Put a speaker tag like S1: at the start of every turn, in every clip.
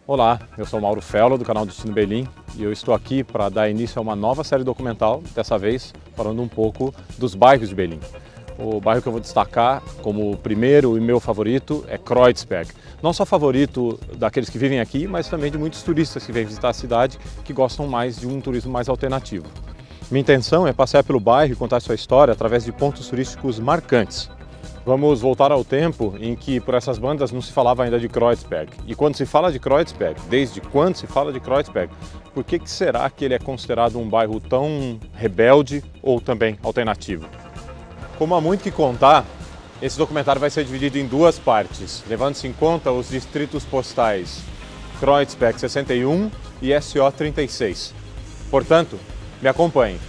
S1: Olá, eu sou Mauro Fello, do canal Destino Belém, e eu estou aqui para dar início a uma nova série documental, dessa vez falando um pouco dos bairros de Belém. O bairro que eu vou destacar como o primeiro e meu favorito é Kreuzberg. Não só favorito daqueles que vivem aqui, mas também de muitos turistas que vêm visitar a cidade que gostam mais de um turismo mais alternativo. Minha intenção é passear pelo bairro e contar sua história através de pontos turísticos marcantes. Vamos voltar ao tempo em que por essas bandas não se falava ainda de Kreuzberg. E quando se fala de Kreuzberg, desde quando se fala de Kreuzberg, por que será que ele é considerado um bairro tão rebelde ou também alternativo? Como há muito que contar, esse documentário vai ser dividido em duas partes, levando-se em conta os distritos postais Kreuzberg 61 e SO 36. Portanto, me acompanhe.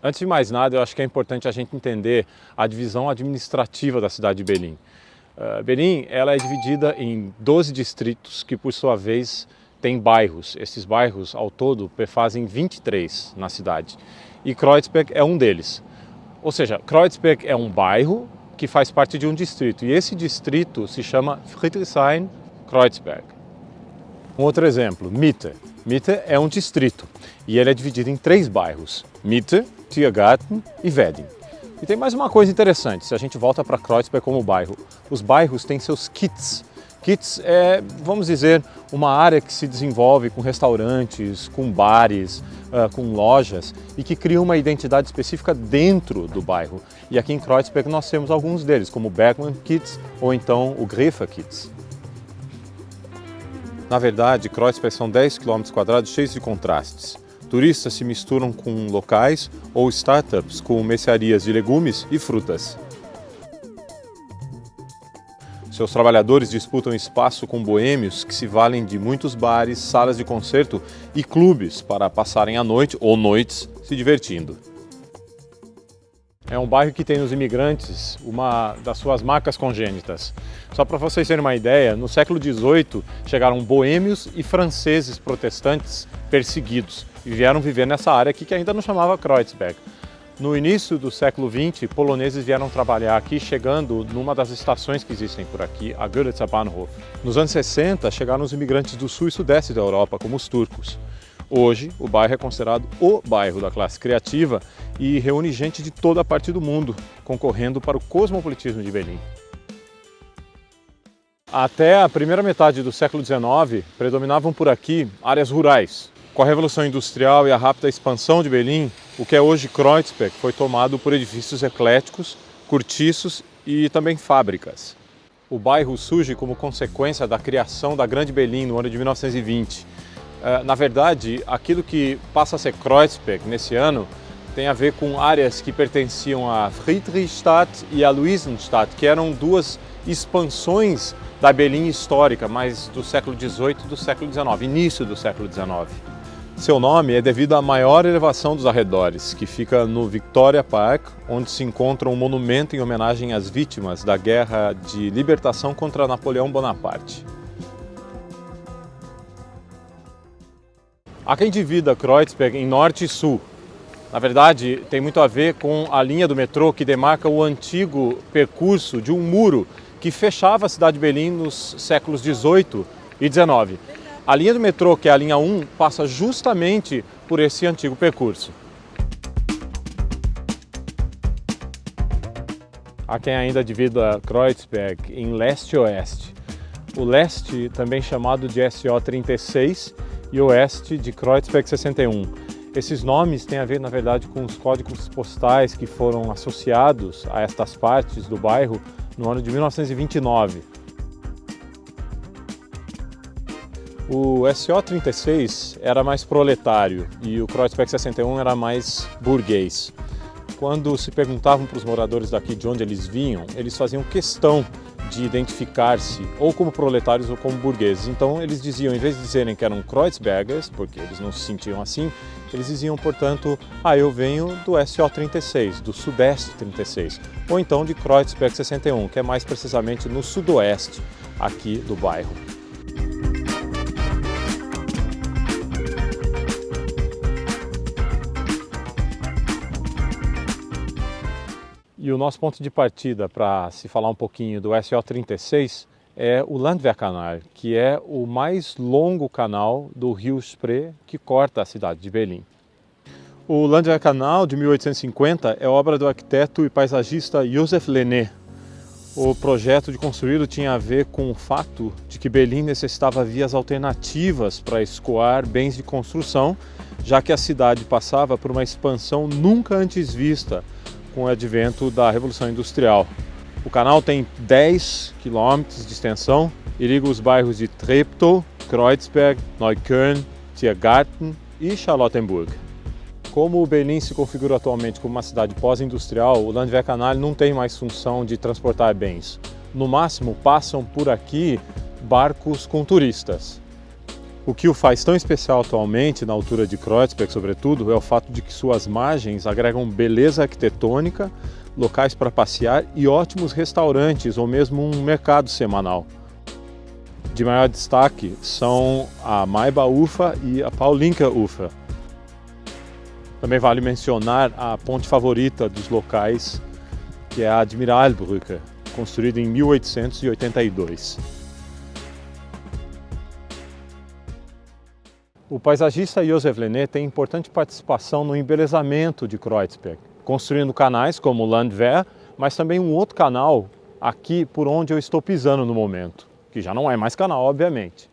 S1: Antes de mais nada, eu acho que é importante a gente entender a divisão administrativa da cidade de Belém. Belém ela é dividida em 12 distritos que, por sua vez, têm bairros. Esses bairros, ao todo, fazem 23 na cidade. E Kreuzberg é um deles. Ou seja, Kreuzberg é um bairro que faz parte de um distrito. E esse distrito se chama Friedrichshain-Kreuzberg. Um outro exemplo, Mitte. Mitte é um distrito e ele é dividido em 3 bairros, Mitte, Tiergarten e Wedding. E tem mais uma coisa interessante, se a gente volta para Kreuzberg como bairro, os bairros têm seus kits. Kits é, vamos dizer, uma área que se desenvolve com restaurantes, com bares, com lojas e que cria uma identidade específica dentro do bairro. E aqui em Kreuzberg nós temos alguns deles, como o Bergmann Kits ou então o Greffer Kits. Na verdade, Kreuzberg são 10 km² cheios de contrastes. Turistas se misturam com locais ou startups com mercearias de legumes e frutas. Seus trabalhadores disputam espaço com boêmios que se valem de muitos bares, salas de concerto e clubes para passarem a noite ou noites se divertindo. É um bairro que tem nos imigrantes uma das suas marcas congênitas. Só para vocês terem uma ideia, no século XVIII chegaram boêmios e franceses protestantes perseguidos e vieram viver nessa área aqui que ainda não chamava Kreuzberg. No início do século XX, poloneses vieram trabalhar aqui, chegando numa das estações que existem por aqui, a Görlitzer Bahnhof. Nos anos 60, chegaram os imigrantes do sul e sudeste da Europa, como os turcos. Hoje, o bairro é considerado o bairro da classe criativa e reúne gente de toda a parte do mundo, concorrendo para o cosmopolitismo de Belém. Até a primeira metade do século XIX, predominavam por aqui áreas rurais. Com a Revolução Industrial e a rápida expansão de Belém, o que é hoje Kreuzberg foi tomado por edifícios ecléticos, cortiços e também fábricas. O bairro surge como consequência da criação da Grande Belém no ano de 1920. Na verdade, aquilo que passa a ser Kreuzberg nesse ano tem a ver com áreas que pertenciam a Friedrichstadt e a Luisenstadt, que eram duas expansões da Belém histórica, mas do século XVIII e do século XIX, início do século XIX. Seu nome é devido à maior elevação dos arredores, que fica no Victoria Park, onde se encontra um monumento em homenagem às vítimas da Guerra de Libertação contra Napoleão Bonaparte. Há quem divida Kreuzberg em norte e sul. Na verdade, tem muito a ver com a linha do metrô que demarca o antigo percurso de um muro que fechava a cidade de Belém nos séculos XVIII e XIX. A linha do metrô, que é a linha 1, passa justamente por esse antigo percurso. Há quem ainda divida Kreuzberg em leste e oeste. O leste, também chamado de SO 36, e oeste de Kreuzberg 61. Esses nomes têm a ver, na verdade, com os códigos postais que foram associados a estas partes do bairro no ano de 1929. O SO 36 era mais proletário e o Kreuzberg 61 era mais burguês. Quando se perguntavam para os moradores daqui de onde eles vinham, eles faziam questão de identificar-se ou como proletários ou como burgueses. Então eles diziam, em vez de dizerem que eram Kreuzbergers, porque eles não se sentiam assim, eles diziam, portanto, eu venho do SO 36, do Sudeste 36, ou então de Kreuzberg 61, que é mais precisamente no sudoeste aqui do bairro. E o nosso ponto de partida para se falar um pouquinho do SO36 é o Landwehrkanal, que é o mais longo canal do rio Spree que corta a cidade de Belém. O Landwehrkanal de 1850 é obra do arquiteto e paisagista Joseph Lenné. O projeto de construí-lo tinha a ver com o fato de que Belém necessitava vias alternativas para escoar bens de construção, já que a cidade passava por uma expansão nunca antes vista com o advento da Revolução Industrial. O canal tem 10 quilômetros de extensão e liga os bairros de Treptow, Kreuzberg, Neukölln, Tiergarten e Charlottenburg. Como o Belém se configura atualmente como uma cidade pós-industrial, o Landwehrkanal não tem mais função de transportar bens. No máximo, passam por aqui barcos com turistas. O que o faz tão especial atualmente, na altura de Kreuzberg sobretudo, é o fato de que suas margens agregam beleza arquitetônica, locais para passear e ótimos restaurantes ou mesmo um mercado semanal. De maior destaque são a Maibaufer e a Paulinkerufer. Também vale mencionar a ponte favorita dos locais, que é a Admiralbrücke, construída em 1882. O paisagista Joseph Lenné tem importante participação no embelezamento de Kreuzberg, construindo canais como o Landwehr, mas também um outro canal aqui por onde eu estou pisando no momento, que já não é mais canal, obviamente.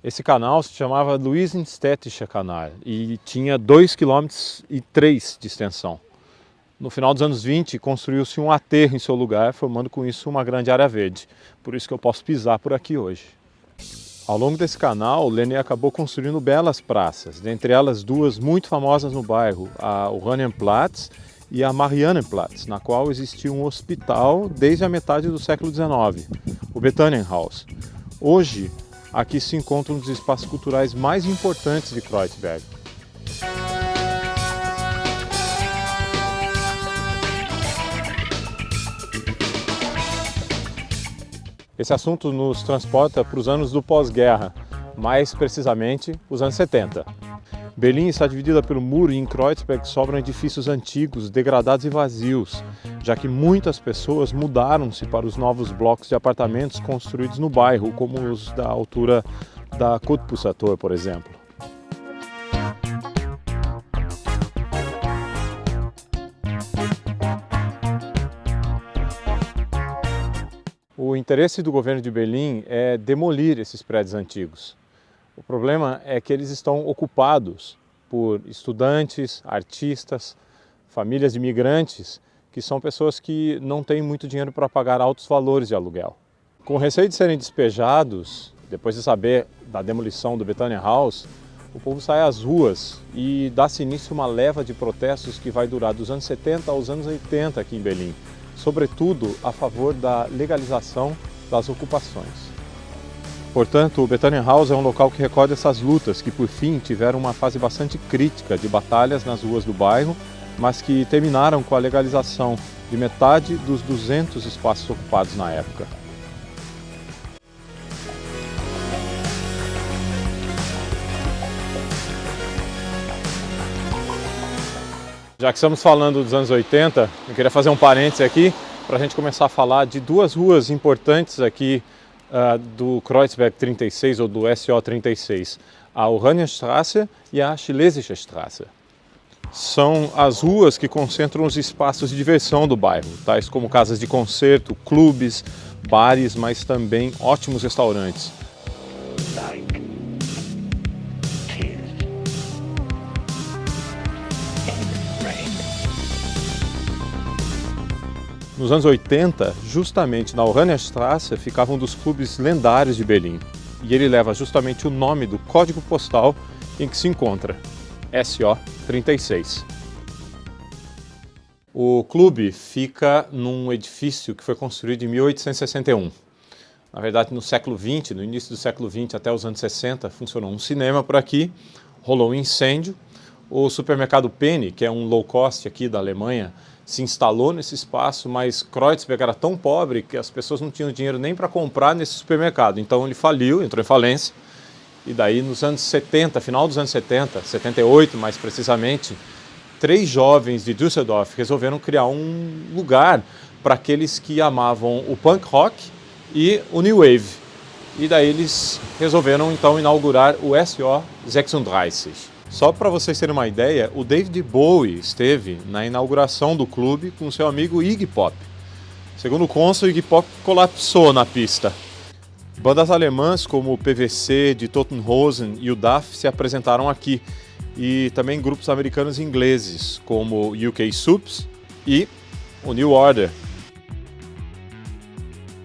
S1: Esse canal se chamava Luisenstädtischer Kanal e tinha 2,3 km de extensão. No final dos anos 20, construiu-se um aterro em seu lugar, formando com isso uma grande área verde. Por isso que eu posso pisar por aqui hoje. Ao longo desse canal, Lenné acabou construindo belas praças, dentre elas duas muito famosas no bairro, a Oranienplatz e a Mariannenplatz, na qual existia um hospital desde a metade do século XIX, o Betanienhaus. Hoje, aqui se encontram um dos espaços culturais mais importantes de Kreuzberg. Esse assunto nos transporta para os anos do pós-guerra, mais precisamente os anos 70. Belém está dividida pelo muro e em Kreuzberg sobram edifícios antigos, degradados e vazios, já que muitas pessoas mudaram-se para os novos blocos de apartamentos construídos no bairro, como os da altura da Cottbusser-Tor, por exemplo. O interesse do governo de Belém é demolir esses prédios antigos. O problema é que eles estão ocupados por estudantes, artistas, famílias de imigrantes, que são pessoas que não têm muito dinheiro para pagar altos valores de aluguel. Com receio de serem despejados, depois de saber da demolição do Betanienhaus, o povo sai às ruas e dá-se início a uma leva de protestos que vai durar dos anos 70 aos anos 80 aqui em Belém, sobretudo a favor da legalização das ocupações. Portanto, o Betanienhaus é um local que recorda essas lutas que, por fim, tiveram uma fase bastante crítica de batalhas nas ruas do bairro, mas que terminaram com a legalização de metade dos 200 espaços ocupados na época. Já que estamos falando dos anos 80, eu queria fazer um parêntese aqui para a gente começar a falar de duas ruas importantes aqui do Kreuzberg 36 ou do SO 36, a Oranienstraße e a Schlesische Straße. São as ruas que concentram os espaços de diversão do bairro, tais como casas de concerto, clubes, bares, mas também ótimos restaurantes. Nos anos 80, justamente na Oranienstraße, ficava um dos clubes lendários de Belém. E ele leva justamente o nome do código postal em que se encontra, SO 36. O clube fica num edifício que foi construído em 1861. Na verdade, no século XX, no início do século XX até os anos 60, funcionou um cinema por aqui, rolou um incêndio. O supermercado Penny, que é um low cost aqui da Alemanha, se instalou nesse espaço, mas Kreuzberg era tão pobre que as pessoas não tinham dinheiro nem para comprar nesse supermercado. Então ele faliu, entrou em falência. E daí nos anos 70, final dos anos 70, 78 mais precisamente, 3 jovens de Düsseldorf resolveram criar um lugar para aqueles que amavam o punk rock e o new wave. E daí eles resolveram então inaugurar o SO36. Só para vocês terem uma ideia, o David Bowie esteve na inauguração do clube com seu amigo Iggy Pop. Segundo consta, o Iggy Pop colapsou na pista. Bandas alemãs como o PVC de Totenhausen e o DAF se apresentaram aqui, e também grupos americanos e ingleses como o UK Subs e o New Order.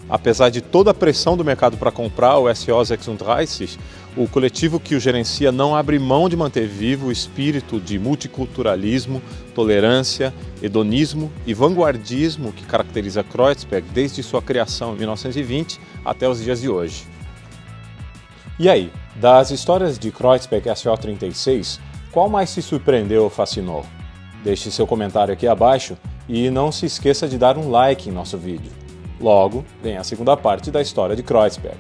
S1: Apesar de toda a pressão do mercado para comprar o SO36, o coletivo que o gerencia não abre mão de manter vivo o espírito de multiculturalismo, tolerância, hedonismo e vanguardismo que caracteriza Kreuzberg desde sua criação em 1920 até os dias de hoje. E aí, das histórias de Kreuzberg SO36, qual mais te surpreendeu ou fascinou? Deixe seu comentário aqui abaixo e não se esqueça de dar um like em nosso vídeo. Logo, vem a segunda parte da história de Kreuzberg.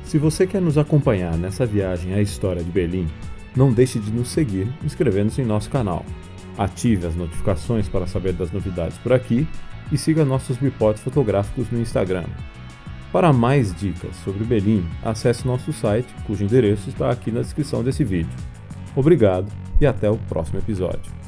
S2: Se você quer nos acompanhar nessa viagem à história de Berlim, não deixe de nos seguir inscrevendo-se em nosso canal. Ative as notificações para saber das novidades por aqui e siga nossos reportes fotográficos no Instagram. Para mais dicas sobre Berlim, acesse nosso site, cujo endereço está aqui na descrição desse vídeo. Obrigado e até o próximo episódio.